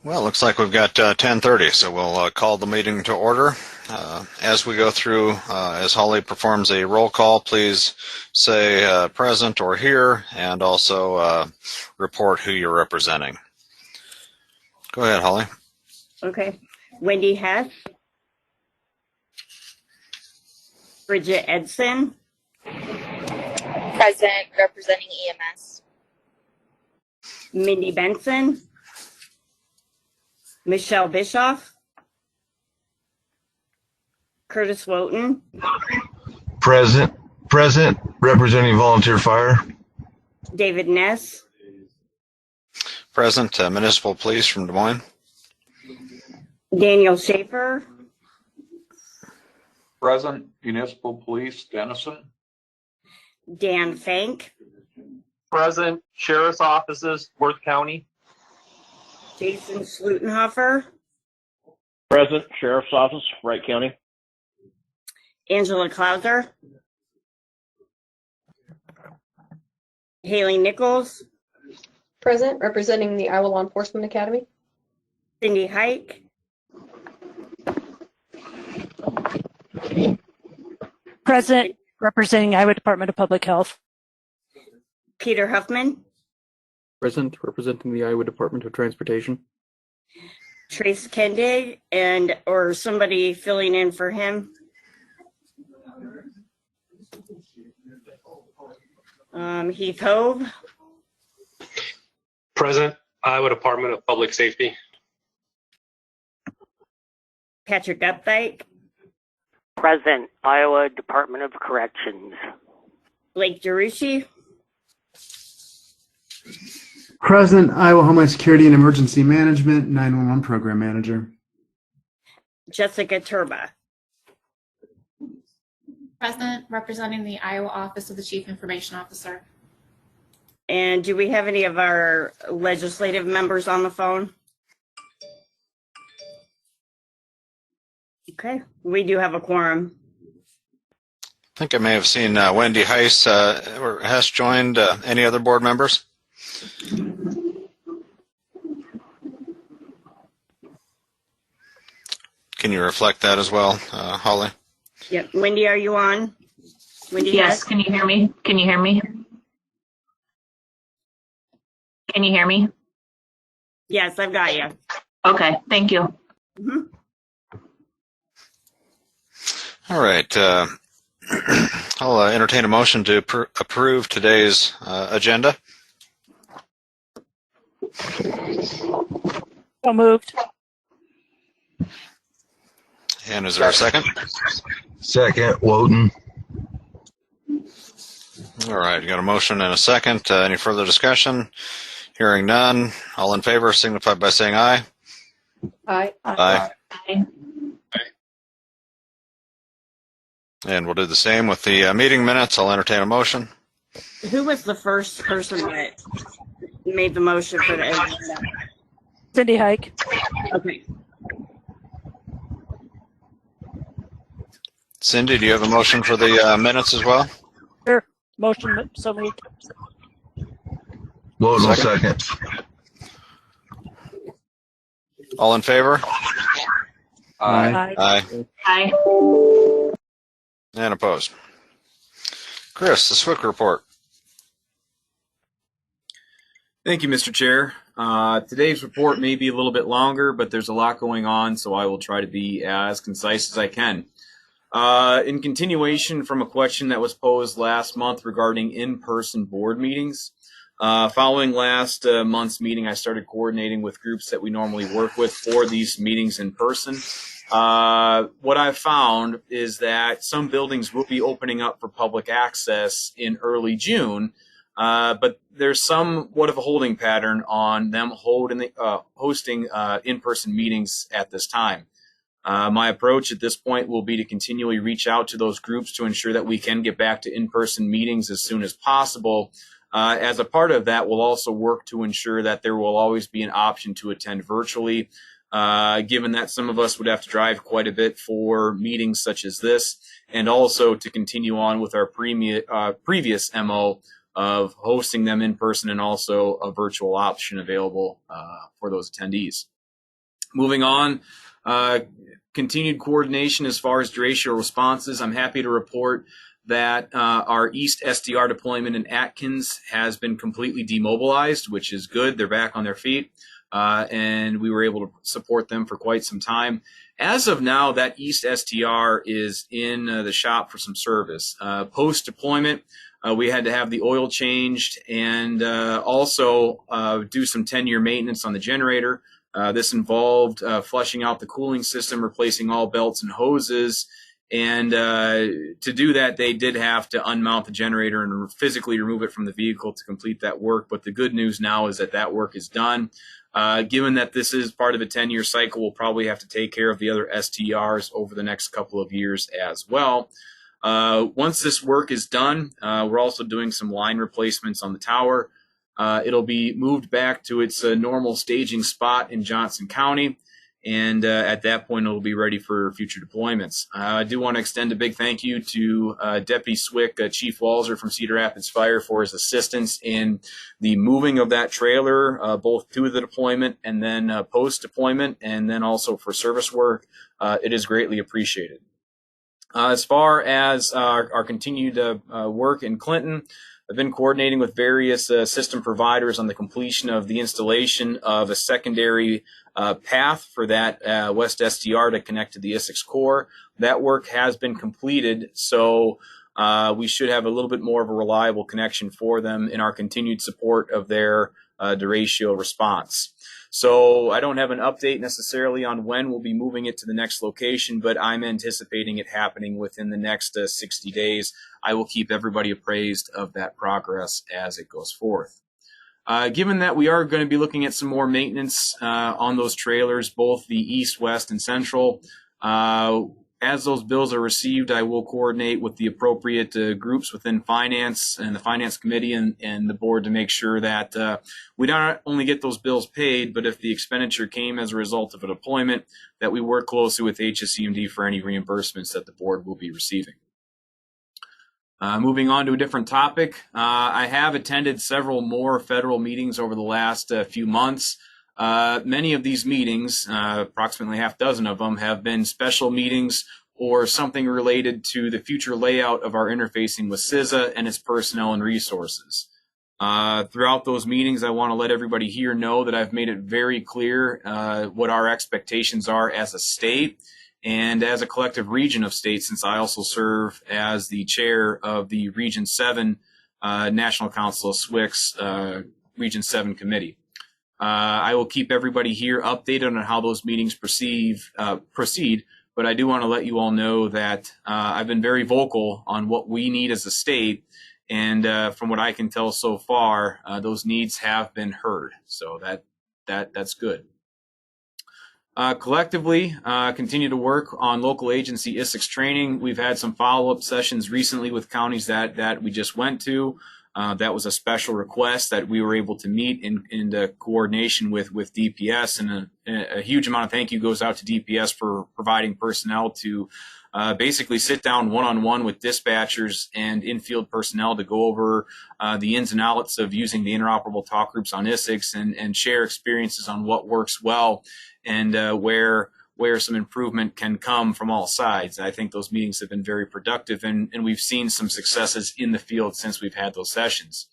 Well, looks like we've got 10:30, so we'll call the meeting to order. As we go through, as Holly performs a roll call, please say present or here, and also report who you're representing. Go ahead, Holly. Okay. Wendy Hess. Bridget Edson. Present, representing EMS. Mindy Benson. Michelle Bischoff. Curtis Woughton. Present, representing volunteer fire. David Ness. Present, Municipal Police from Des Moines. Daniel Schaefer. Present, Municipal Police, Denison. Dan Fank. Present, Sheriff's Offices, Worth County. Jason Schlutenhofer. Present, Sheriff's Office, Wright County. Angela Klauser. Haley Nichols. Present, representing the Iowa Law Enforcement Academy. Cindy Hike. Present, representing Iowa Department of Public Health. Peter Huffman. Present, representing the Iowa Department of Transportation. Trace Kendig, or somebody filling in for him. Heath Hove. Present, Iowa Department of Public Safety. Patrick Updike. Present, Iowa Department of Corrections. Blake Jerushi. Present, Iowa Homeland Security and Emergency Management, 911 Program Manager. Jessica Turba. Present, representing the Iowa Office of the Chief Information Officer. And do we have any of our legislative members on the phone? Okay, we do have a quorum. I think I may have seen Wendy Hess joined. Any other board members? Can you reflect that as well, Holly? Yep. Wendy, are you on? Wendy, yes. Can you hear me? Can you hear me? Can you hear me? Yes, I've got you. Okay. Thank you. Mm-hmm. All right. I'll entertain a motion to approve today's agenda. So moved. And is there a second? Second, Woughton. All right, you got a motion and a second. Any further discussion? Hearing none. All in favor signify by saying aye. Aye. Aye. Aye. And we'll do the same with the meeting minutes. I'll entertain a motion. Who was the first person that made the motion for the agenda? Cindy Hike. Okay. Cindy, do you have a motion for the minutes as well? Sure. Motion, so moved. Woughton, second. All in favor? Aye. Aye. Aye. And opposed. Chris, the SWIC report. Thank you, Mr. Chair. Today's report may be a little bit longer, but there's a lot going on, so I will try to be as concise as I can. In continuation from a question that was posed last month regarding in-person board meetings, following last month's meeting, I started coordinating with groups that we normally work with for these meetings in person. What I've found is that some buildings will be opening up for public access in early June, but there's somewhat of a holding pattern on them hosting in-person meetings at this time. My approach at this point will be to continually reach out to those groups to ensure that we can get back to in-person meetings as soon as possible. As a part of that, we'll also work to ensure that there will always be an option to attend virtually, given that some of us would have to drive quite a bit for meetings such as this, and also to continue on with our previous MO of hosting them in person and also a virtual option available for those attendees. Moving on, continued coordination as far as duration responses. I'm happy to report that our East SDR deployment in Atkins has been completely demobilized, which is good. They're back on their feet, and we were able to support them for quite some time. As of now, that East STR is in the shop for some service. Post-deployment, we had to have the oil changed and also do some 10-year maintenance on the generator. This involved flushing out the cooling system, replacing all belts and hoses. And to do that, they did have to unmount the generator and physically remove it from the vehicle to complete that work. But the good news now is that that work is done. Given that this is part of a 10-year cycle, we'll probably have to take care of the other STRs over the next couple of years as well. Once this work is done, we're also doing some line replacements on the tower. It'll be moved back to its normal staging spot in Johnson County. And at that point, it'll be ready for future deployments. I do want to extend a big thank you to Deputy Swick, Chief Walzer from Cedar Rapids Fire for his assistance in the moving of that trailer, both to the deployment and then post-deployment, and then also for service work. It is greatly appreciated. As far as our continued work in Clinton, I've been coordinating with various system providers on the completion of the installation of a secondary path for that West STR to connect to the Isicsb core. That work has been completed, so we should have a little bit more of a reliable connection for them in our continued support of their deratio response. So I don't have an update necessarily on when we'll be moving it to the next location, but I'm anticipating it happening within the next 60 days. I will keep everybody appraised of that progress as it goes forth. Given that we are going to be looking at some more maintenance on those trailers, both the east, west, and central, as those bills are received, I will coordinate with the appropriate groups within finance and the finance committee and the board to make sure that we not only get those bills paid, but if the expenditure came as a result of a deployment, that we work closely with HSCMD for any reimbursements that the board will be receiving. Moving on to a different topic, I have attended several more federal meetings over the last few months. Many of these meetings, approximately half dozen of them, have been special meetings or something related to the future layout of our interfacing with CISA and its personnel and resources. Throughout those meetings, I want to let everybody here know that I've made it very clear what our expectations are as a state and as a collective region of states, since I also serve as the chair of the Region 7 National Council of SWCS Region 7 Committee. I will keep everybody here updated on how those meetings proceed, but I do want to let you all know that I've been very vocal on what we need as a state, and from what I can tell so far, those needs have been heard, so that's good. Collectively, continue to work on local agency Isicsb training. We've had some follow-up sessions recently with counties that we just went to. That was a special request that we were able to meet in coordination with DPS, and a huge amount of thank you goes out to DPS for providing personnel to basically sit down one-on-one with dispatchers and in-field personnel to go over the ins and outs of using the interoperable talk groups on Isicsb and share experiences on what works well and where some improvement can come from all sides. I think those meetings have been very productive, and we've seen some successes in the field since we've had those sessions.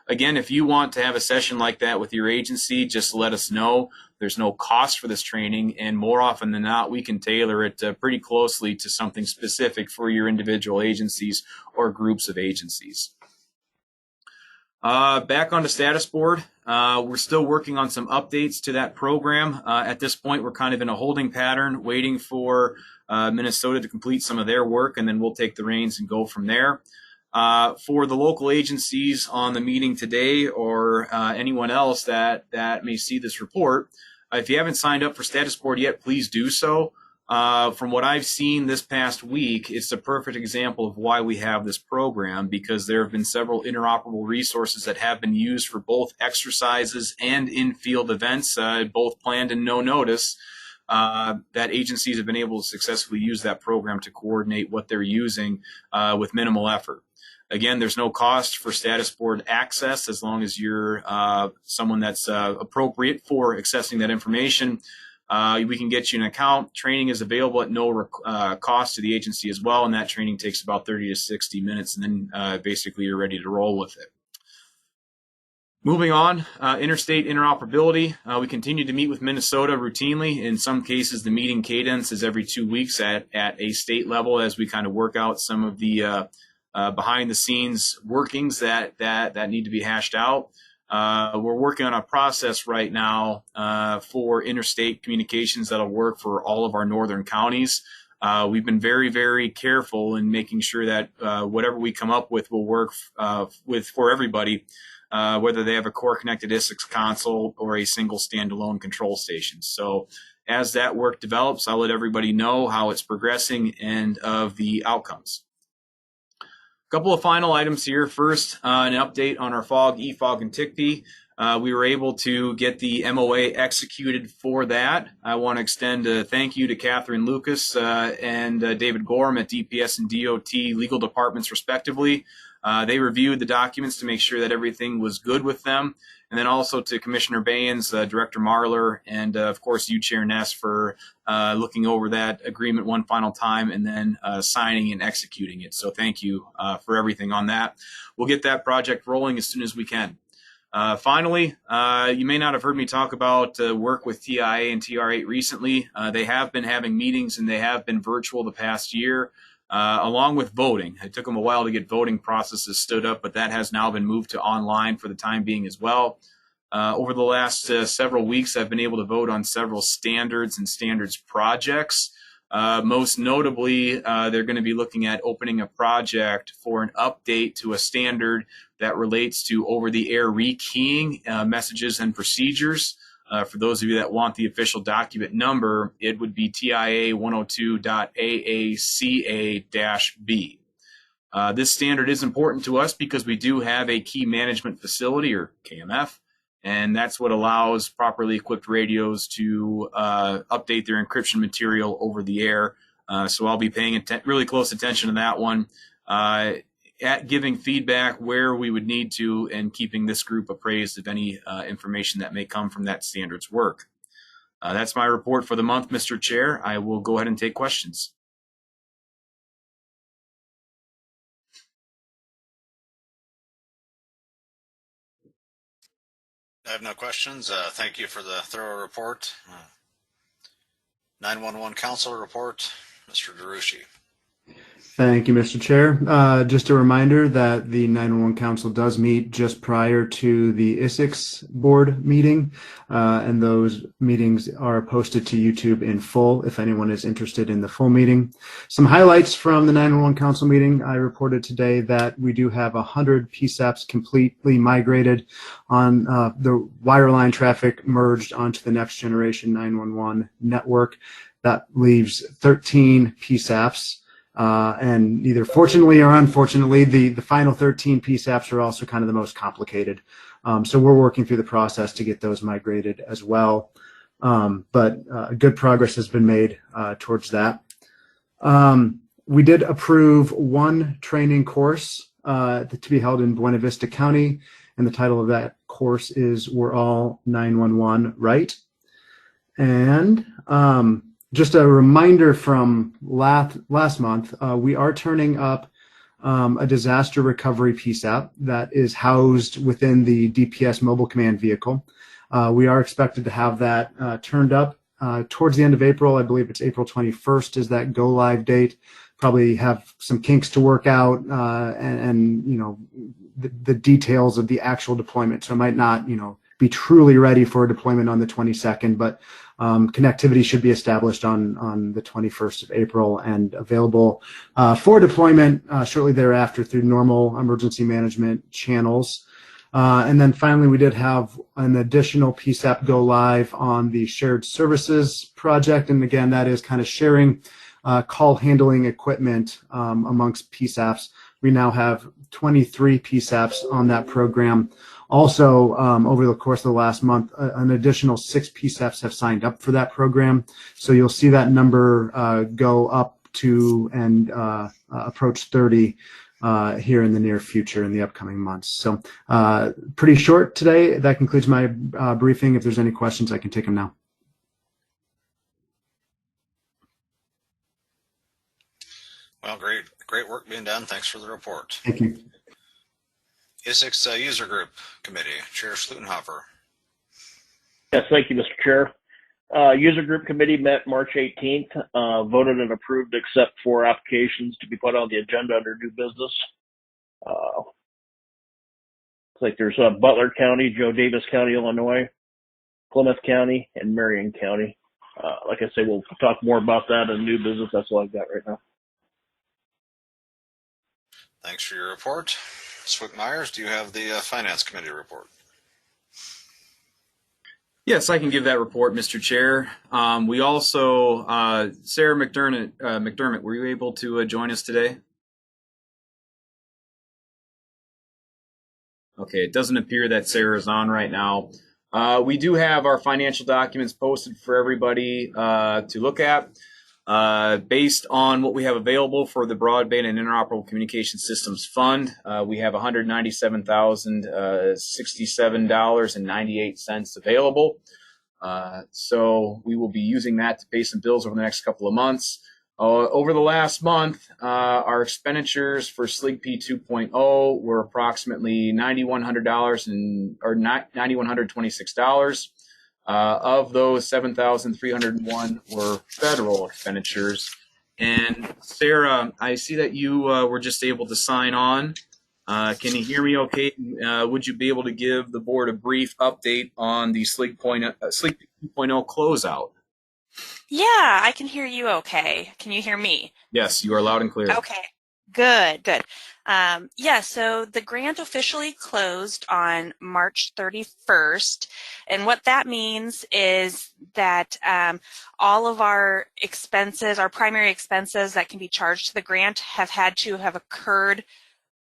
Again, if you want to have a session like that with your agency, just let us know. There's no cost for this training, and more often than not, we can tailor it pretty closely to something specific for your individual agencies or groups of agencies. Back on the status board, we're still working on some updates to that program. At this point, we're kind of in a holding pattern, waiting for Minnesota to complete some of their work, and then we'll take the reins and go from there. For the local agencies on the meeting today or anyone else that may see this report, if you haven't signed up for status board yet, please do so. From what I've seen this past week, it's a perfect example of why we have this program, because there have been several interoperable resources that have been used for both exercises and in-field events, both planned and no notice, that agencies have been able to successfully use that program to coordinate what they're using with minimal effort. Again, there's no cost for status board access as long as you're someone that's appropriate for accessing that information. we can get you an account. Training is available at no cost to the agency as well, and that training takes about 30 to 60 minutes, and then basically you're ready to roll with it. Moving on, interstate interoperability. We continue to meet with Minnesota routinely. In some cases, the meeting cadence is every 2 weeks at a state level as we kind of work out some of the behind-the-scenes workings that need to be hashed out. We're working on a process right now for interstate communications that'll work for all of our northern counties. We've been very, very careful in making sure that whatever we come up with will work for everybody, whether they have a core connected Isicsb console or a single standalone control station. So as that work develops, I'll let everybody know how it's progressing and of the outcomes. A couple of final items here. First, an update on our FOG, eFOG, and TICP. We were able to get the MOA executed for that. I want to extend a thank you to Catherine Lucas and David Gorham at DPS and DOT legal departments, respectively. They reviewed the documents to make sure that everything was good with them. And then also to Commissioner Baynes, Director Marler, and of course you, Chair Ness, for looking over that agreement one final time and then signing and executing it. So thank you for everything on that. We'll get that project rolling as soon as we can. Finally, you may not have heard me talk about work with TIA and TR8 recently. They have been having meetings and they have been virtual the past year. Along with voting. It took them a while to get voting processes stood up, but that has now been moved to online for the time being as well. Over the last several weeks, I've been able to vote on several standards and standards projects. Most notably, they're going to be looking at opening a project for an update to a standard that relates to over-the-air rekeying messages and procedures. For those of you that want the official document number, it would be TIA 102.AACA-B. This standard is important to us because we do have a key management facility, or KMF, and that's what allows properly equipped radios to update their encryption material over the air. So I'll be paying really close attention to that one. At giving feedback where we would need to and keeping this group appraised of any information that may come from that standards work. That's my report for the month, Mr. Chair. I will go ahead and take questions. I have no questions. Thank you for the thorough report. 911 Council report, Mr. DeRucci. Thank you, Mr. Chair. Just a reminder that the 911 Council does meet just prior to the Isicsb board meeting, and those meetings are posted to YouTube in full if anyone is interested in the full meeting. Some highlights from the 911 Council meeting. I reported today that we do have 100 PSAPs completely migrated on the wireline traffic merged onto the next generation 911 network. That leaves 13 PSAPs. And either fortunately or unfortunately, the final 13 PSAPs are also kind of the most complicated. So we're working through the process to get those migrated as well. But good progress has been made towards that. We did approve one training course to be held in Buena Vista County, and the title of that course is We're All 911 Right? And just a reminder from last month, we are turning up a disaster recovery PSAP that is housed within the DPS mobile command vehicle. We are expected to have that turned up towards the end of April. I believe it's April 21st is that go live date. Probably have some kinks to work out and you know, the details of the actual deployment. So it might not, you know, be truly ready for a deployment on the 22nd, but connectivity should be established on the 21st of April and available for deployment shortly thereafter through normal emergency management channels. And then finally, we did have an additional PSAP go live on the shared services project. And again, that is kind of sharing call handling equipment amongst PSAPs. We now have 23 PSAPs on that program. Also, over the course of the last month, an additional 6 PSAPs have signed up for that program. So you'll see that number go up to and approach 30 here in the near future in the upcoming months. So pretty short today. That concludes my briefing. If there's any questions, I can take them now. Well, great work being done. Thanks for the report. Thank you. Isicsb User Group Committee, Chair Schlutenhofer. Yes, thank you, Mr. Chair. User Group Committee met March 18th, voted and approved to accept 4 applications to be put on the agenda under new business. It's like there's Butler County, Joe Davis County, Illinois, Plymouth County, and Marion County. Like I say, we'll talk more about that in new business. That's all I've got right now. Thanks for your report. Swick Myers, do you have the Finance Committee report? Yes, I can give that report, Mr. Chair. We also, Sarah McDermott, were you able to join us today? Okay, it doesn't appear that Sarah is on right now. We do have our financial documents posted for everybody to look at. Based on what we have available for the Broadband and Interoperable Communication Systems Fund, we have $197,067.98 available. So we will be using that to pay some bills over the next couple of months. Over the last month, our expenditures for SLIGP 2.0 were approximately $9,126. Of those, 7,301 were federal expenditures. And Sarah, I see that you were just able to sign on. Can you hear me okay? Would you be able to give the board a brief update on the SLIG 2.0 closeout? Yeah, I can hear you okay. Can you hear me? Yes, you are loud and clear. Okay, good. Yeah, so the grant officially closed on March 31st. And what that means is that all of our expenses, our primary expenses that can be charged to the grant have had to have occurred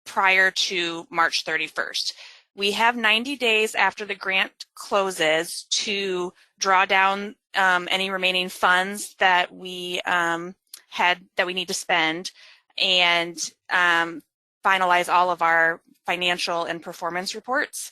prior to March 31st. We have 90 days after the grant closes to draw down any remaining funds that we need to spend and finalize all of our financial and performance reports.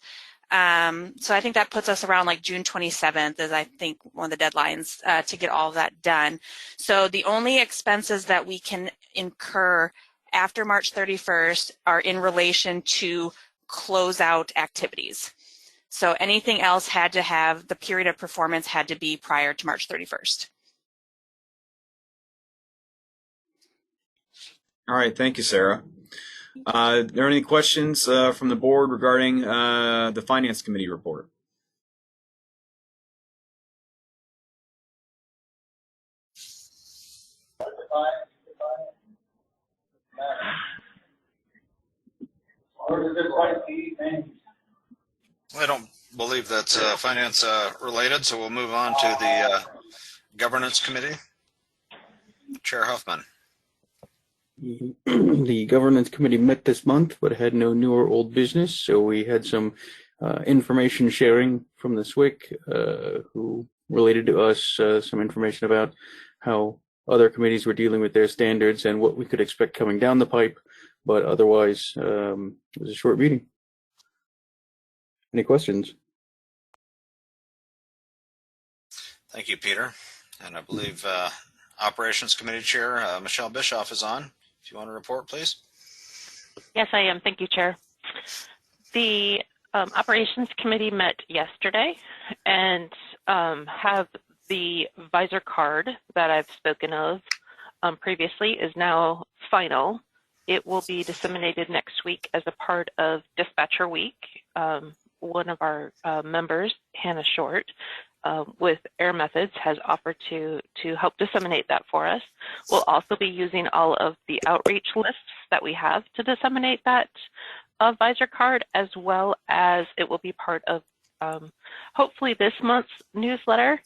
So I think that puts us around like June 27th is I think one of the deadlines to get all of that done. So the only expenses that we can incur after March 31st are in relation to closeout activities. So anything else had to have, the period of performance had to be prior to March 31st. All right, thank you, Sarah. Are there any questions from the board regarding the Finance Committee report? I don't believe that's finance related, so we'll move on to the Governance Committee. Chair Huffman. The Governance Committee met this month but had no new or old business, so we had some information sharing from the SWIC who related to us some information about how other committees were dealing with their standards and what we could expect coming down the pipe, but otherwise it was a short meeting. Any questions? Thank you, Peter. And I believe Operations Committee Chair Michelle Bischoff is on. If you want to report, please. Yes, I am. Thank you, Chair. The Operations Committee met yesterday and have the visor card that I've spoken of previously is now final. It will be disseminated next week as a part of Dispatcher Week. One of our members, Hannah Short, with Air Methods, has offered to help disseminate that for us. We'll also be using all of the outreach lists that we have to disseminate that visor card, as well as it will be part of hopefully this month's newsletter.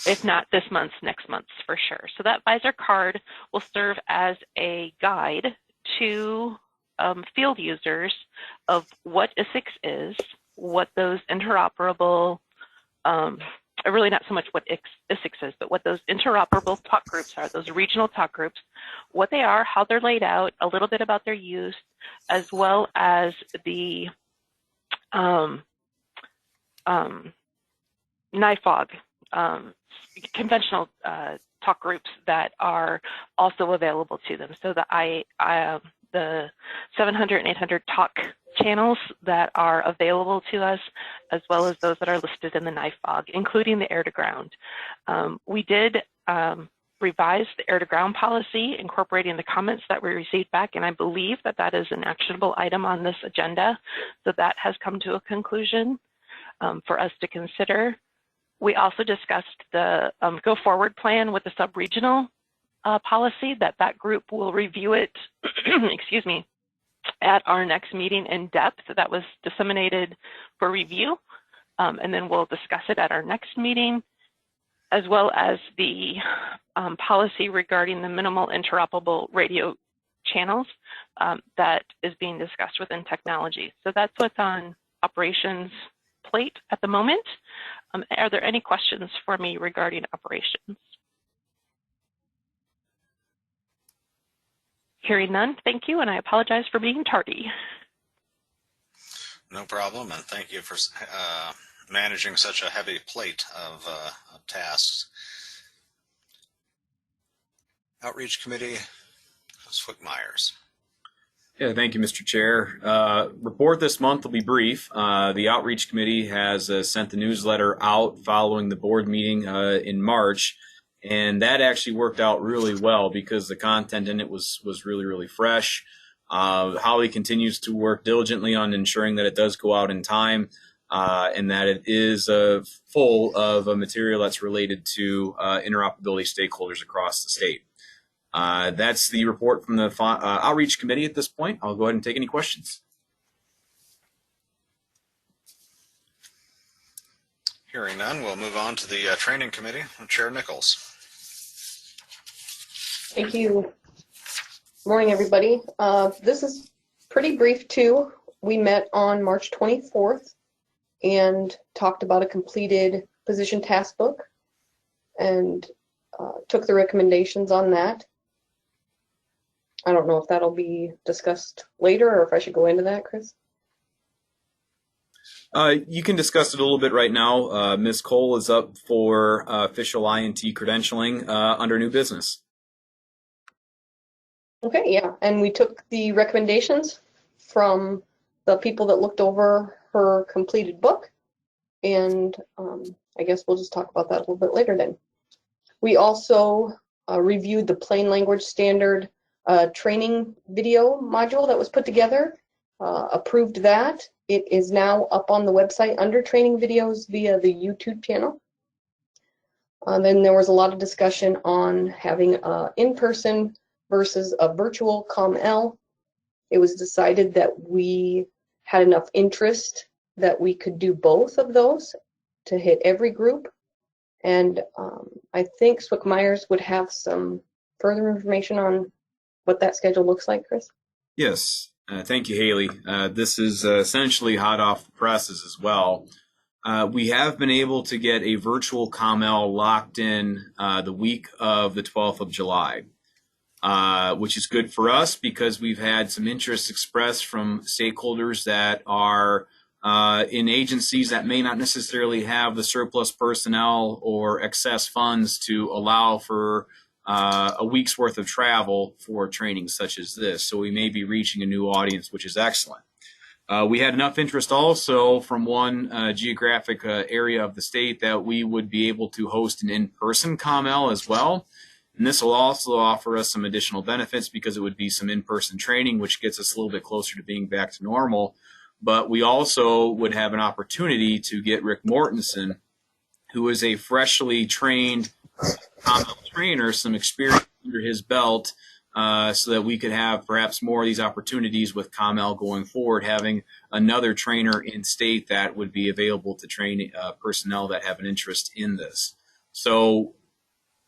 If not this month's, next month's for sure. So that visor card will serve as a guide to field users of what Isicsb is, what those interoperable, really not so much what Isicsb is, but what those interoperable talk groups are, those regional talk groups, what they are, how they're laid out, a little bit about their use, as well as the NIFOG conventional talk groups that are also available to them. So the 700 and 800 talk channels that are available to us, as well as those that are listed in the NIFOG, including the air-to-ground. We did revise the air-to-ground policy, incorporating the comments that we received back, and I believe that that is an actionable item on this agenda. So that has come to a conclusion for us to consider. We also discussed the go-forward plan with the sub-regional policy, that group will review it, excuse me, at our next meeting in depth. That was disseminated for review, and then we'll discuss it at our next meeting, as well as the policy regarding the minimal interoperable radio channels that is being discussed within technology. So that's what's on operations plate at the moment. Are there any questions for me regarding operations? Hearing none, thank you, and I apologize for being tardy. No problem, and thank you for managing such a heavy plate of tasks. Outreach Committee, Swick Myers. Yeah, thank you, Mr. Chair. Report this month will be brief. The Outreach Committee has sent the newsletter out following the board meeting in March, and that actually worked out really well because the content in it was really, really fresh. Holly continues to work diligently on ensuring that it does go out in time and that it is full of material that's related to interoperability stakeholders across the state. That's the report from the Outreach Committee at this point. I'll go ahead and take any questions. Hearing none, we'll move on to the Training Committee. Chair Nichols. Thank you. Morning, everybody. This is pretty brief too. We met on March 24th and talked about a completed position task book and took the recommendations on that. I don't know if that'll be discussed later or if I should go into that, Chris. You can discuss it a little bit right now. Ms. Cole is up for official INT credentialing under new business. Okay, yeah, and we took the recommendations from the people that looked over her completed book, and I guess we'll just talk about that a little bit later then. We also reviewed the plain language standard training video module that was put together, approved that. It is now up on the website under training videos via the YouTube channel. Then there was a lot of discussion on having in-person versus a virtual COM-L. It was decided that we had enough interest that we could do both of those to hit every group. And I think Swick Myers would have some further information on what that schedule looks like, Chris. Yes, thank you, Haley. This is essentially hot off the presses as well. We have been able to get a virtual COM-L locked in the week of the 12th of July. Which is good for us because we've had some interest expressed from stakeholders that are in agencies that may not necessarily have the surplus personnel or excess funds to allow for a week's worth of travel for training such as this. So we may be reaching a new audience, which is excellent. We had enough interest also from one geographic area of the state that we would be able to host an in-person COM-L as well. And this will also offer us some additional benefits because it would be some in-person training, which gets us a little bit closer to being back to normal. But we also would have an opportunity to get Rick Mortensen, who is a freshly trained COM-L trainer, some experience under his belt, so that we could have perhaps more of these opportunities with COM-L going forward, having another trainer in state that would be available to train personnel that have an interest in this. So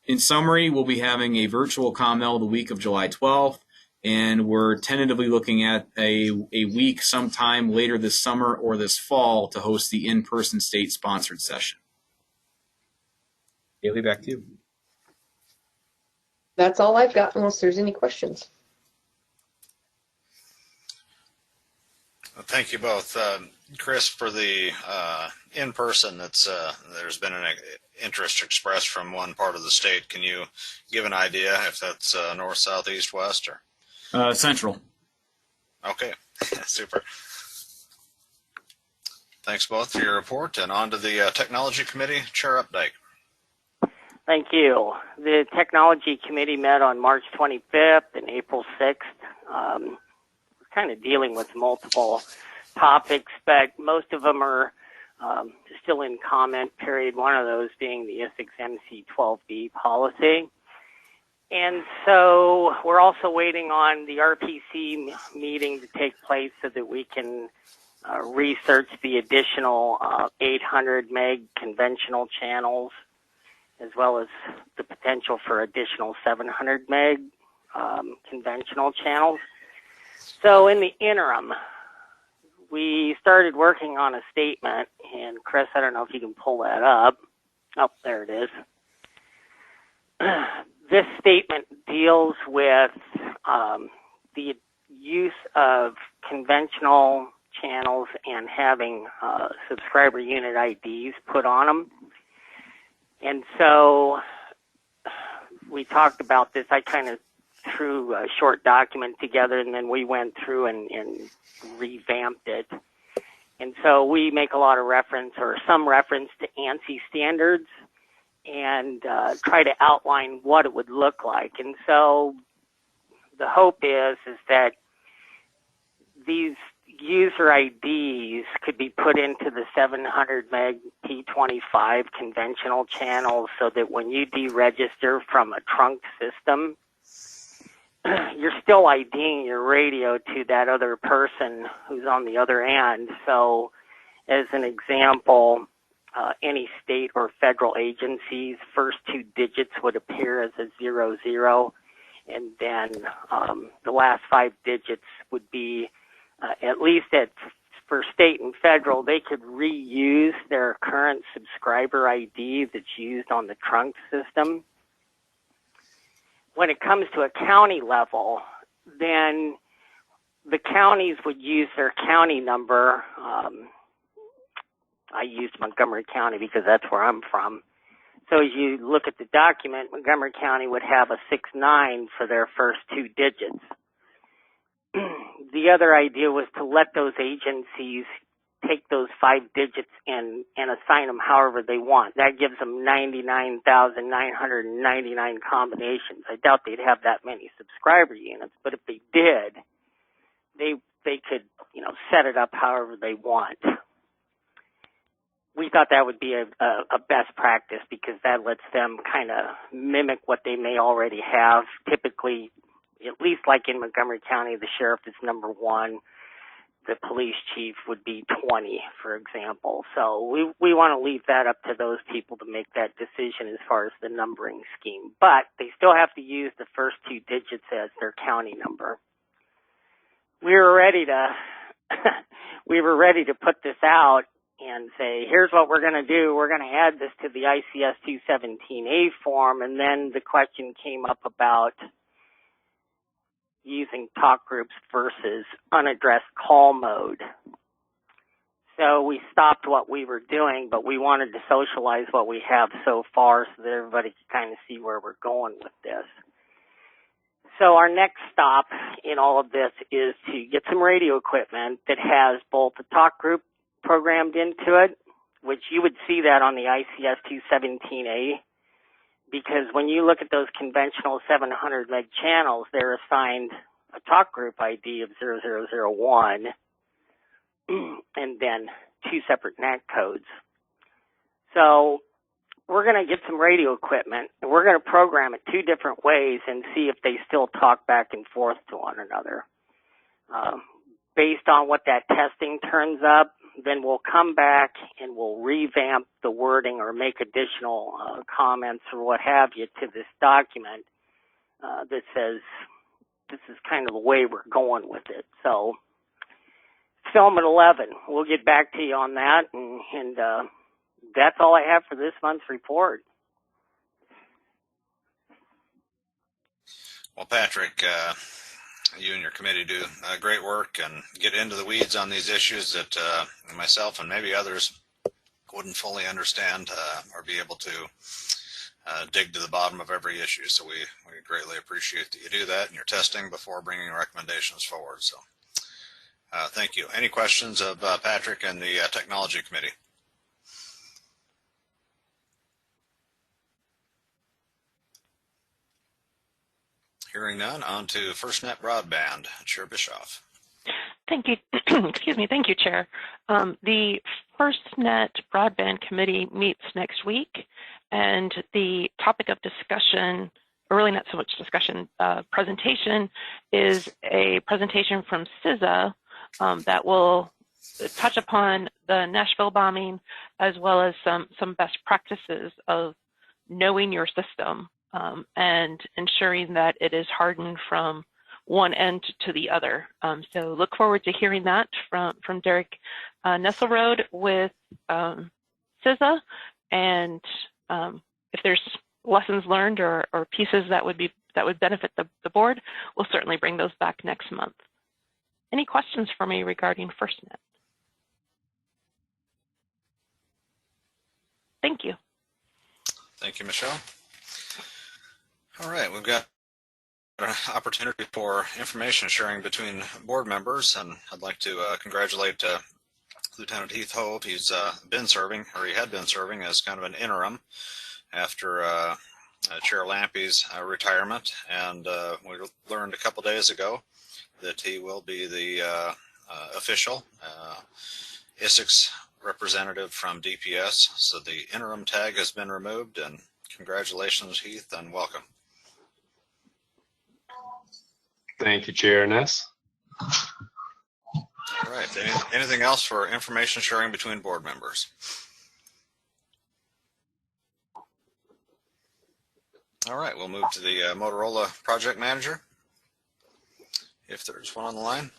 in summary, we'll be having a virtual COM-L the week of July 12th, and we're tentatively looking at a week sometime later this summer or this fall to host the in-person state-sponsored session. Haley, back to you. That's all I've got unless there's any questions. Thank you both. Chris, for the in-person, there's been an interest expressed from one part of the state. Can you give an idea if that's north, south, east, west, or? Central. Okay, super. Thanks both for your report, and on to the Technology Committee. Chair Updike. Thank you. The Technology Committee met on March 25th and April 6th. We're kind of dealing with multiple topics, but most of them are still in comment period, one of those being the Isicsb MC12B policy. And so we're also waiting on the RPC meeting to take place so that we can research the additional 800 meg conventional channels, as well as the potential for additional 700 meg conventional channels. So in the interim, we started working on a statement, and Chris, I don't know if you can pull that up. Oh, there it is. This statement deals with the use of conventional channels and having subscriber unit IDs put on them. And so we talked about this. I kind of threw a short document together, and then we went through and revamped it. And so we make a lot of reference, or some reference, to ANSI standards and try to outline what it would look like. And so the hope is that these user IDs could be put into the 700 meg P25 conventional channels, so that when you deregister from a trunk system, you're still IDing your radio to that other person who's on the other end. So as an example, any state or federal agency's first two digits would appear as a 00, and then the last five digits would be, at least for state and federal, they could reuse their current subscriber ID that's used on the trunk system. When it comes to a county level, then the counties would use their county number. I used Montgomery County because that's where I'm from. So as you look at the document, Montgomery County would have a 69 for their first two digits. The other idea was to let those agencies take those 5 digits and assign them however they want. That gives them 99,999 combinations. I doubt they'd have that many subscriber units, but if they did, they could, set it up however they want. We thought that would be a best practice, because that lets them kind of mimic what they may already have. Typically, at least like in Montgomery County, the sheriff is number 1. The police chief would be 20, for example. So we want to leave that up to those people to make that decision as far as the numbering scheme. But they still have to use the first 2 digits as their county number. We were ready to put this out and say, here's what we're going to do. We're going to add this to the ICS 217A form. And then the question came up about using talk groups versus unaddressed call mode. So we stopped what we were doing, but we wanted to socialize what we have so far so that everybody could kind of see where we're going with this. So our next stop in all of this is to get some radio equipment that has both a talk group programmed into it, which you would see that on the ICS 217A, because when you look at those conventional 700 meg channels, they're assigned a talk group ID of 0001 and then 2 separate NAC codes. So we're going to get some radio equipment, and we're going to program it 2 different ways and see if they still talk back and forth to one another. Based on what that testing turns up, then we'll come back and we'll revamp the wording or make additional comments or what have you to this document that says this is kind of the way we're going with it. So film at 11. We'll get back to you on that, and that's all I have for this month's report. Well, Patrick, you and your committee do great work and get into the weeds on these issues that myself and maybe others wouldn't fully understand or be able to dig to the bottom of every issue. So we greatly appreciate that you do that and your testing before bringing recommendations forward. So thank you. Any questions of Patrick and the Technology Committee? Hearing none, on to FirstNet Broadband. Chair Bischoff. Thank you. Excuse me. Thank you, Chair. The FirstNet Broadband Committee meets next week, and the topic of discussion, or really not so much discussion, presentation, is a presentation from CISA that will touch upon the Nashville bombing, as well as some best practices of knowing your system and ensuring that it is hardened from one end to the other. So look forward to hearing that from Derek Nesselrode with CISA, and if there's lessons learned or pieces that would benefit the board, we'll certainly bring those back next month. Any questions for me regarding FirstNet? Thank you. Thank you, Michelle. All right, we've got an opportunity for information sharing between board members, and I'd like to congratulate Lieutenant Heath Hove. He's been serving, or he had been serving, as kind of an interim after Chair Lampy's retirement, and we learned a couple days ago that he will be the official Isicsb representative from DPS. So the interim tag has been removed, and congratulations, Heath, and welcome. Thank you, Chair Ness. All right. Anything else for information sharing between board members? All right. We'll move to the Motorola project manager, if there's one on the line.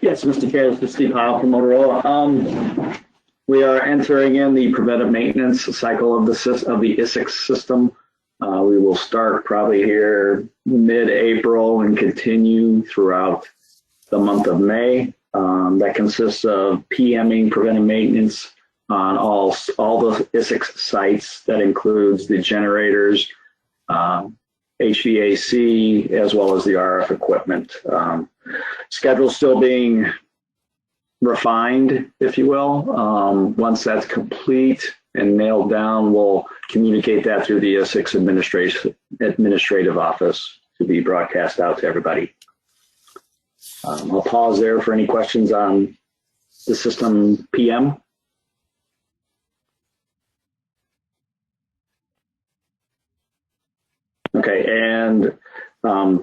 Yes, Mr. Chair, this is Steve Heil from Motorola. We are entering in the preventive maintenance cycle of the Isicsb system. We will start probably here mid-April and continue throughout the month of May. That consists of PMing, preventive maintenance on all the Isicsb sites. That includes the generators, HVAC, as well as the RF equipment. Schedule still being refined, if you will. Once that's complete and nailed down, we'll communicate that through the Isicsb administrative office to be broadcast out to everybody. I'll pause there for any questions on the system PM. Okay, and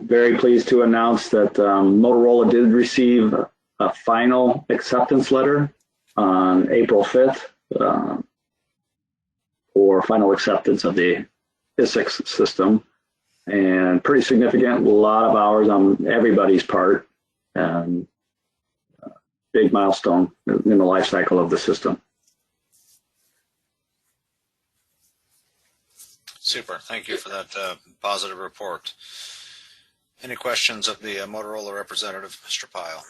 very pleased to announce that Motorola did receive a final acceptance letter on April 5th for final acceptance of the Isicsb system, and pretty significant, a lot of hours on everybody's part, and big milestone in the life cycle of the system. Super. Thank you for that positive report. Any questions of the Motorola representative, Mr. Pyle?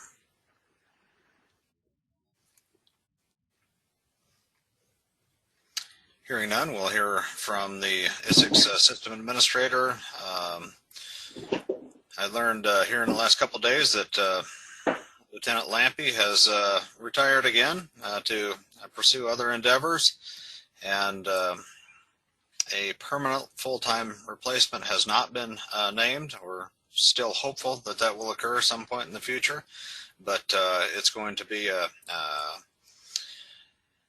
Hearing none, we'll hear from the Isicsb system administrator. I learned here in the last couple of days that Lieutenant Lampy has retired again to pursue other endeavors, and a permanent full-time replacement has not been named. We're still hopeful that that will occur some point in the future, but it's going to be a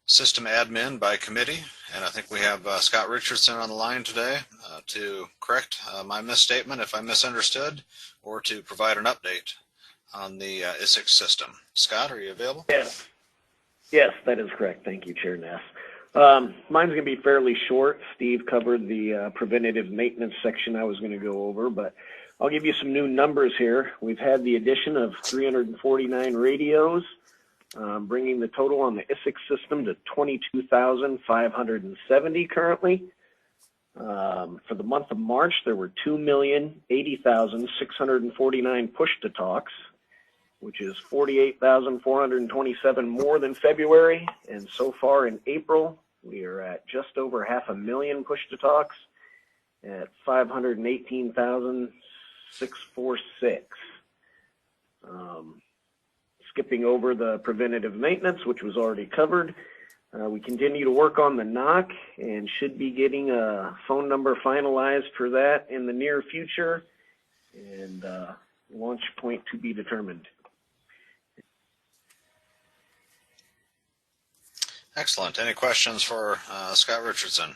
system admin by committee, and I think we have Scott Richardson on the line today to correct my misstatement if I misunderstood, or to provide an update on the Isicsb system. Scott, are you available? Yes. Yes, that is correct. Thank you, Chair Ness. Mine's going to be fairly short. Steve covered the preventative maintenance section I was going to go over, but I'll give you some new numbers here. We've had the addition of 349 radios, bringing the total on the Isicsb system to 22,570 currently. For the month of March, there were 2,080,649 push-to-talks, which is 48,427 more than February. And so far in April, we are at just over 500,000 push-to-talks at 518,646. Skipping over the preventative maintenance, which was already covered, we continue to work on the knock and should be getting a phone number finalized for that in the near future, and launch point to be determined. Excellent. Any questions for Scott Richardson?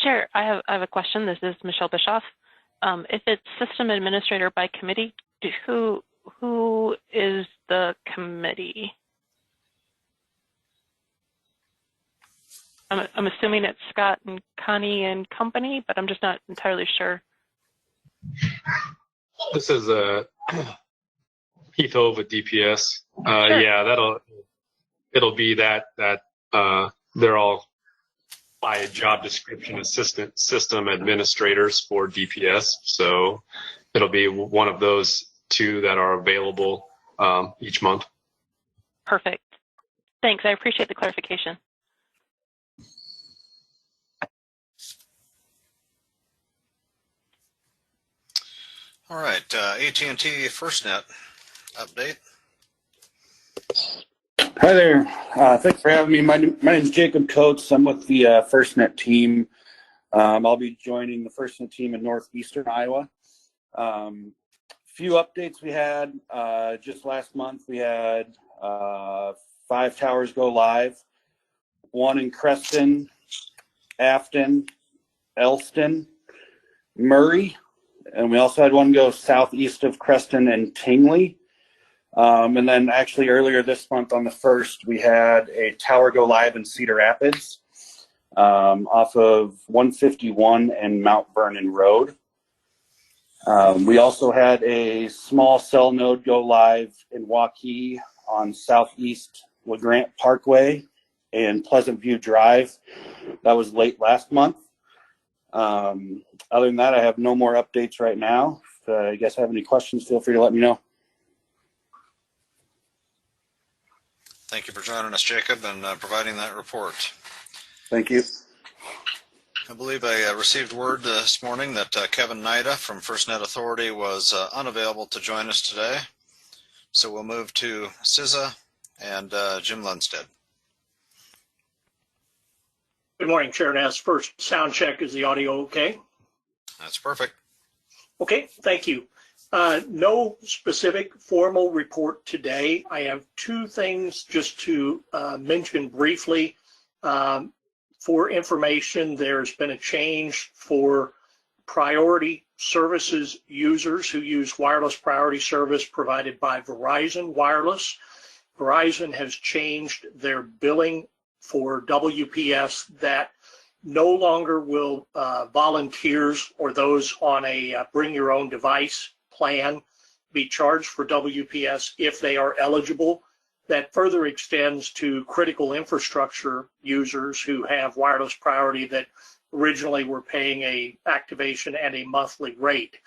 Sure, I have a question. This is Michelle Bischoff. If it's system administrator by committee, who is the committee? I'm assuming it's Scott and Connie and company, but I'm just not entirely sure. This is Heath Hove with DPS. Sure. Yeah, it'll be that they're all by job description assistant system administrators for DPS. So it'll be one of those two that are available each month. Perfect. Thanks. I appreciate the clarification. All right, AT&T FirstNet update. Hi there. Thanks for having me. My name is Jacob Coates. I'm with the FirstNet team. I'll be joining the FirstNet team in northeastern Iowa. Few updates we had. Just last month, we had 5 towers go live. 1 in Creston, Afton, Elston, Murray, and we also had 1 go southeast of Creston and Tingley. And then actually earlier this month on the 1st, we had a tower go live in Cedar Rapids off of 151 and Mount Vernon Road. We also had a small cell node go live in Waukee on southeast LeGrant Parkway and Pleasant View Drive. That was late last month. Other than that, I have no more updates right now. If you guys have any questions, feel free to let me know. Thank you for joining us, Jacob, and providing that report. Thank you. I believe I received word this morning that Kevin Nida from FirstNet Authority was unavailable to join us today. So we'll move to CISA and Jim Lundstedt. Good morning, Chair Ness. First sound check, is the audio okay? That's perfect. Okay, thank you. No specific formal report today. I have 2 things just to mention briefly. For information, there's been a change for priority services users who use wireless priority service provided by Verizon Wireless. Verizon has changed their billing for WPS that no longer will volunteers or those on a bring your own device plan be charged for WPS if they are eligible. That further extends to critical infrastructure users who have wireless priority that originally were paying a activation and a monthly rate.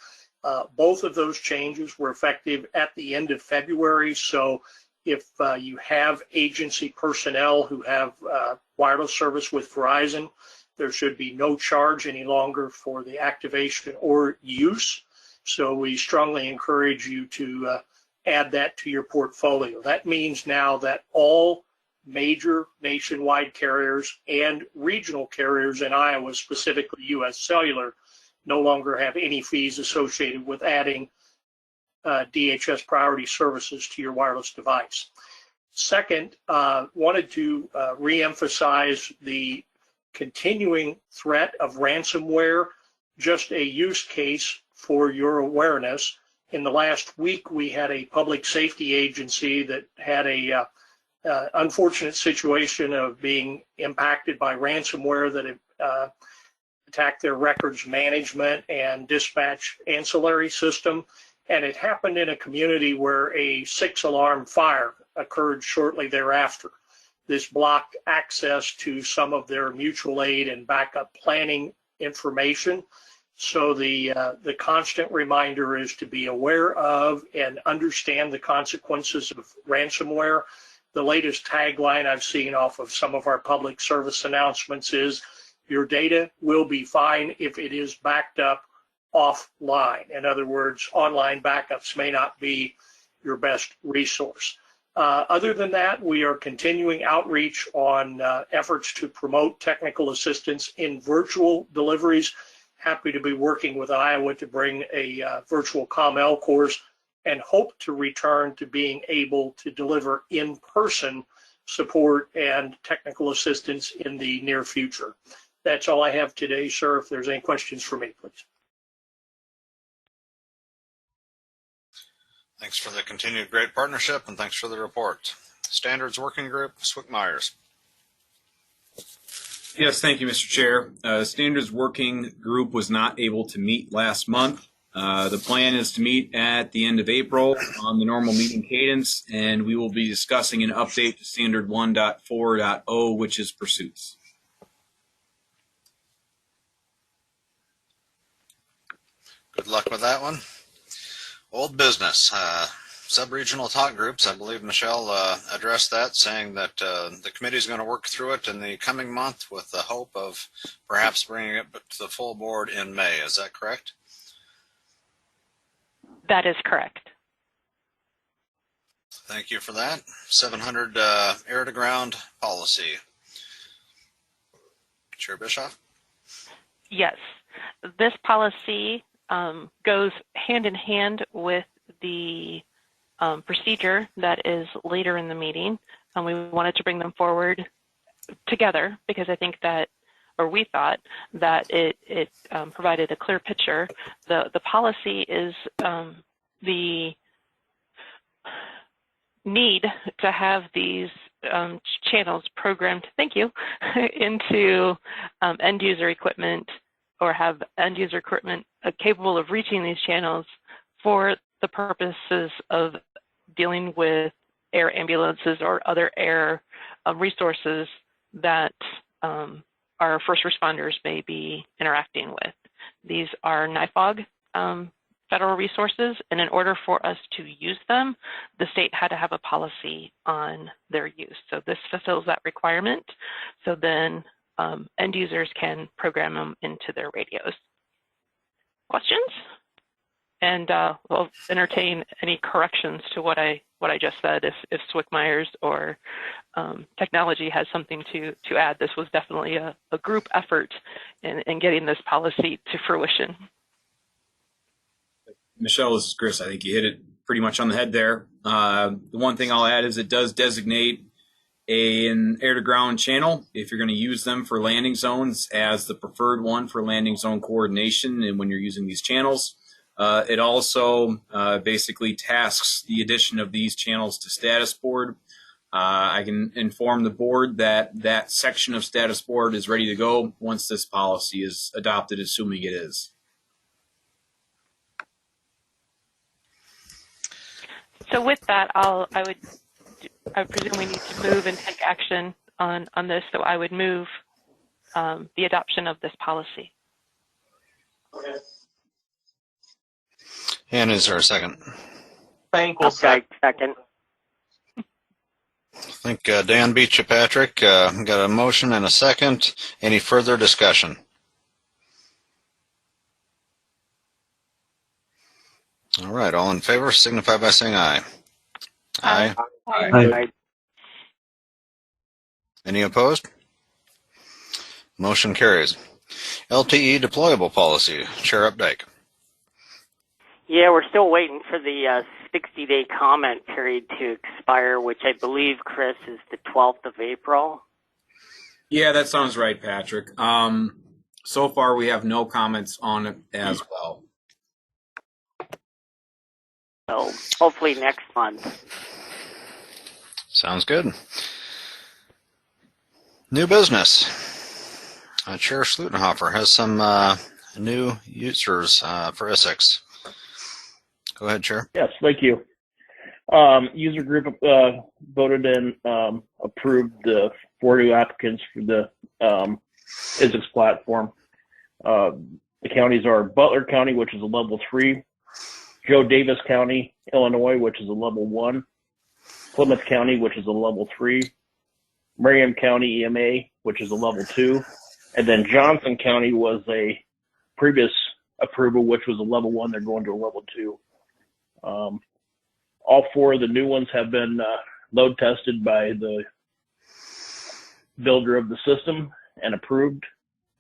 Both of those changes were effective at the end of February. So if you have agency personnel who have wireless service with Verizon, there should be no charge any longer for the activation or use. So we strongly encourage you to add that to your portfolio. That means now that all major nationwide carriers and regional carriers in Iowa, specifically U.S. Cellular, no longer have any fees associated with adding DHS priority services to your wireless device. Second, wanted to reemphasize the continuing threat of ransomware, just a use case for your awareness. In the last week, we had a public safety agency that had a unfortunate situation of being impacted by ransomware that attacked their records management and dispatch ancillary system. And it happened in a community where a 6-alarm fire occurred shortly thereafter. this blocked access to some of their mutual aid and backup planning information. So the constant reminder is to be aware of and understand the consequences of ransomware. The latest tagline I've seen off of some of our public service announcements is, your data will be fine if it is backed up offline. In other words, online backups may not be your best resource. Other than that, we are continuing outreach on efforts to promote technical assistance in virtual deliveries. Happy to be working with Iowa to bring a virtual COML course and hope to return to being able to deliver in-person support and technical assistance in the near future. That's all I have today, sir. If there's any questions for me, please. Thanks for the continued great partnership, and thanks for the report. Standards Working Group, Swick Myers. Yes, thank you, Mr. Chair. Standards Working Group was not able to meet last month. The plan is to meet at the end of April on the normal meeting cadence, and we will be discussing an update to Standard 1.4.0, which is pursuits. Good luck with that one. Old business. Sub-regional talk groups, I believe Michelle addressed that, saying that the committee is going to work through it in the coming month with the hope of perhaps bringing it to the full board in May. Is that correct? That is correct. Thank you for that. 700 air-to-ground policy. Chair Bischoff? Yes. This policy goes hand in hand with the procedure that is later in the meeting. We wanted to bring them forward together because I think that, or we thought that it provided a clear picture. The policy is the need to have these channels programmed, thank you, into end user equipment, or have end user equipment capable of reaching these channels for the purposes of dealing with air ambulances or other air resources that our first responders may be interacting with. These are NIFOG federal resources, and in order for us to use them, the state had to have a policy on their use. So this fulfills that requirement. So then end users can program them into their radios. Questions? And we'll entertain any corrections to what I just said if Swick Myers or technology has something to add. This was definitely a group effort in getting this policy to fruition. Michelle, this is Chris. I think you hit it pretty much on the head there. The one thing I'll add is it does designate an air-to-ground channel if you're going to use them for landing zones as the preferred one for landing zone coordination and when you're using these channels. It also basically tasks the addition of these channels to status board. I can inform the board that that section of status board is ready to go once this policy is adopted, assuming it is. So with that, I presume we need to move and take action on this. So I would move the adoption of this policy. And is there a second? Thank you. Okay, second. I think Dan beat you, Patrick. Got a motion and a second. Any further discussion? All right, all in favor signify by saying aye. Aye. Aye. Aye. Any opposed? Motion carries. LTE deployable policy. Chair Updike. Yeah, we're still waiting for the 60-day comment period to expire, which I believe, Chris, is the 12th of April. Yeah, that sounds right, Patrick. So far, we have no comments on it as well. So hopefully next month. Sounds good. New business. Chair Schlutenhofer has some new users for Isicsb. Go ahead, Chair. Yes, thank you. User group voted and approved the 4 new applicants for the Isicsb platform. The counties are Butler County, which is a level 3, Joe Davis County, Illinois, which is a level 1, Plymouth County, which is a level 3, Marion County EMA, which is a level 2, and then Johnson County was a previous approval, which was a level 1. They're going to a level 2. All 4 of the new ones have been load tested by the builder of the system and approved.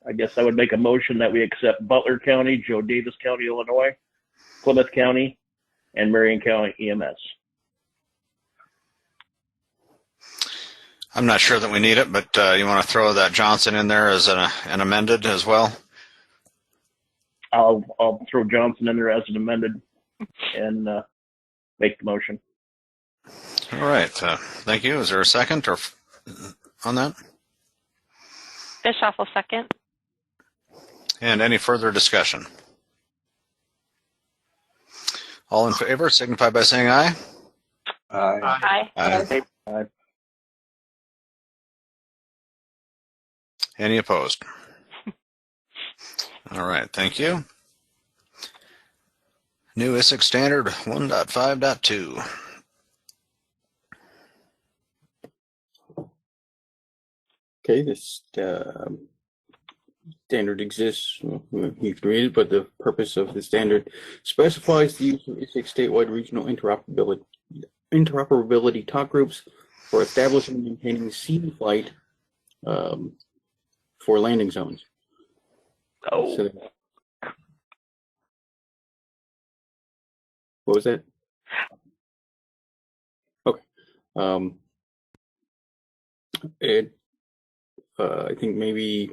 I guess I would make a motion that we accept Butler County, Joe Davis County, Illinois, Plymouth County, and Marion County EMS. I'm not sure that we need it, but you want to throw that Johnson in there as an amended as well? I'll throw Johnson in there as an amended and make the motion. All right. Thank you. Is there a second or on that? Bischoff will second. And any further discussion? All in favor signify by saying aye. Aye. Aye. Aye. Any opposed? All right. Thank you. New Isicsb Standard 1.5.2. Okay, this standard exists, you can read it, but the purpose of the standard specifies the use of Isicsb statewide regional interoperability talk groups for establishing and maintaining sea flight for landing zones. Oh. So, what was that? Okay. I think maybe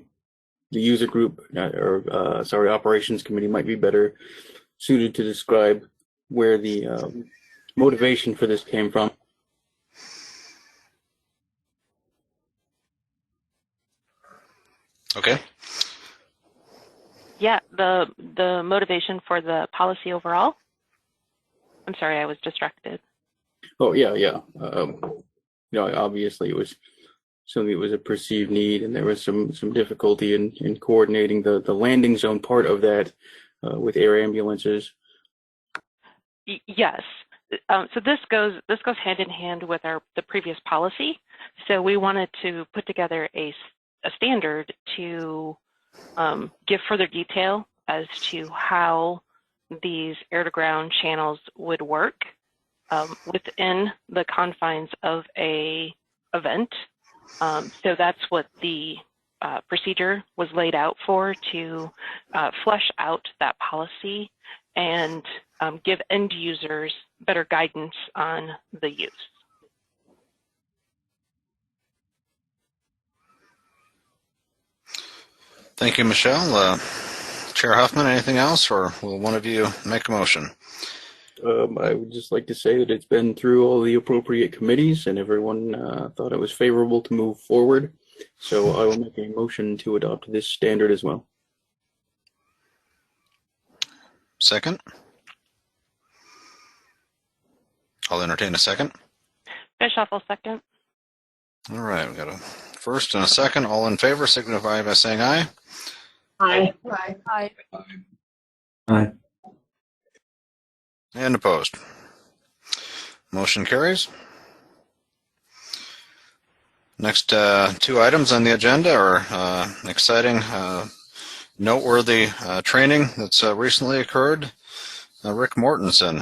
the user group operations committee might be better suited to describe where the motivation for this came from. Okay. Yeah, the motivation for the policy overall. I'm sorry, I was distracted. Oh yeah. Obviously it was something that was a perceived need, and there was some difficulty in coordinating the landing zone part of that with air ambulances. Yes. So this goes hand in hand with the previous policy. So we wanted to put together a standard to give further detail as to how these air-to-ground channels would work within the confines of a event. So that's what the procedure was laid out for, to flesh out that policy and give end users better guidance on the use. Thank you, Michelle. Chair Huffman, anything else, or will one of you make a motion? I would just like to say that it's been through all the appropriate committees and everyone thought it was favorable to move forward. So I will make a motion to adopt this standard as well. Second? I'll entertain a second. Bischoff will second. All right, we got a first and a second. All in favor signify by saying aye. Aye. Aye. Aye. And opposed. Motion carries. Next two items on the agenda are exciting, noteworthy training that's recently occurred. Rick Mortensen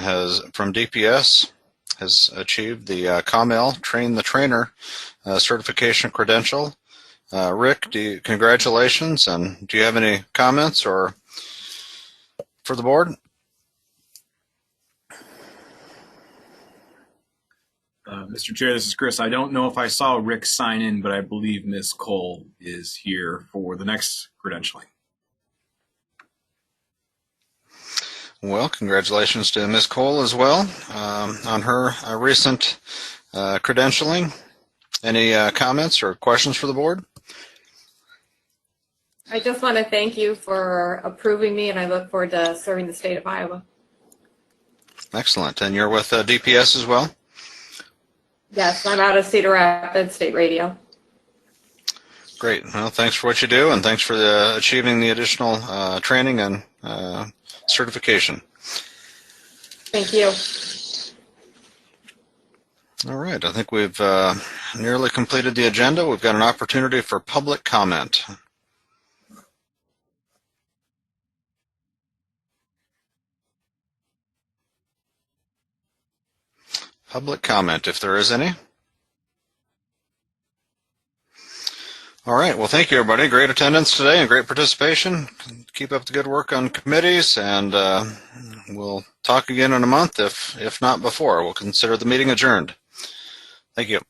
from DPS has achieved the COML Train the Trainer certification credential. Rick, congratulations, and do you have any comments or for the board? Mr. Chair, this is Chris. I don't know if I saw Rick sign in, but I believe Ms. Cole is here for the next credentialing. Well, congratulations to Ms. Cole as well on her recent credentialing. Any comments or questions for the board? I just want to thank you for approving me, and I look forward to serving the state of Iowa. Excellent. And you're with DPS as well? Yes, I'm out of Cedar Rapids State Radio. Great. Well, thanks for what you do, and thanks for achieving the additional training and certification. Thank you. All right. I think we've nearly completed the agenda. We've got an opportunity for public comment. Public comment, if there is any. All right. Well, thank you, everybody. Great attendance today and great participation. Keep up the good work on committees, and we'll talk again in a month, if not before. We'll consider the meeting adjourned. Thank you.